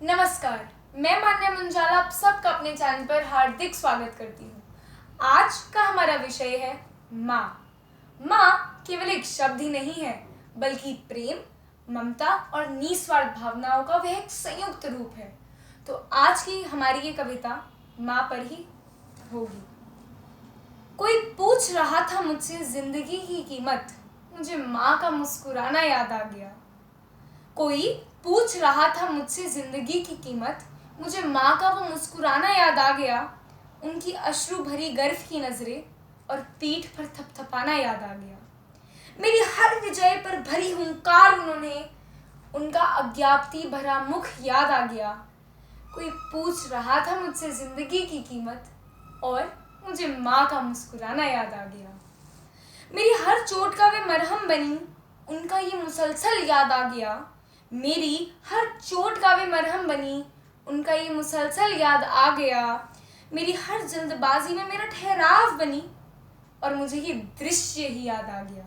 नमस्कार, मैं मान्या मुंजाला आप सबका अपने चैनल पर हार्दिक स्वागत करती हूँ। आज का हमारा विषय है माँ। माँ केवल एक शब्द ही नहीं है, बल्कि प्रेम, ममता और निस्वार्थ भावनाओं का वह एक संयुक्त रूप है। तो आज की हमारी ये कविता माँ पर ही होगी। कोई पूछ रहा था मुझसे जिंदगी की कीमत, मुझे माँ का मुस्कुराना याद आ गया। कोई पूछ रहा था मुझसे जिंदगी की कीमत, मुझे माँ का वो मुस्कुराना याद आ गया। उनकी अश्रु भरी गर्व की नजरें और पीठ पर थपथपाना याद आ गया। मेरी हर विजय पर भरी हुंकार उन्होंने, उनका अज्ञापती भरा मुख याद आ गया। कोई पूछ रहा था मुझसे जिंदगी की कीमत और मुझे माँ का मुस्कुराना याद आ गया। मेरी हर चोट का वे मरहम बनी, उनका ये मुसलसल याद आ गया। मेरी हर चोट का वे मरहम बनी, उनका ये मुसलसल याद आ गया। मेरी हर जल्दबाजी में मेरा ठहराव बनी और मुझे ये दृश्य ही याद आ गया।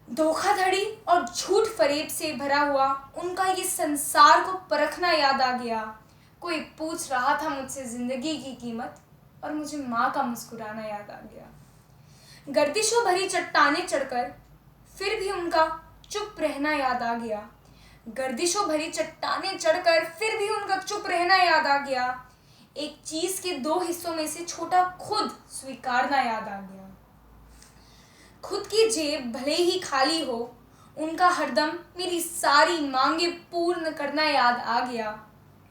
धोखाधड़ी और झूठ फरेब से भरा हुआ उनका ये संसार को परखना याद आ गया। कोई पूछ रहा था मुझसे जिंदगी की कीमत और मुझे माँ का मुस्कुराना याद आ गया। गर्दिशों भरी चट्टाने चढ़कर फिर भी उनका चुप रहना याद आ गया। गर्दिशों भरी चट्टाने चढ़कर फिर भी उनका चुप रहना याद आ गया। एक चीज के दो हिस्सों में से छोटा खुद स्वीकारना याद आ गया। खुद की जेब भले ही खाली हो, उनका हरदम मेरी सारी मांगे पूर्ण करना याद आ गया।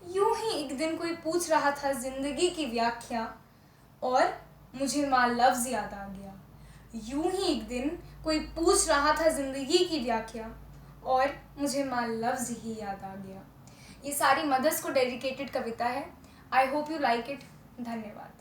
यूं ही एक दिन कोई पूछ रहा था जिंदगी की व्याख्या और मुझे माँ लफ्ज याद आ गया। यूं ही एक दिन कोई पूछ रहा था जिंदगी की व्याख्या और मुझे माँ लफ्ज ही याद आ गया। ये सारी मदर्स को डेडिकेटेड कविता है। I hope you like it. धन्यवाद।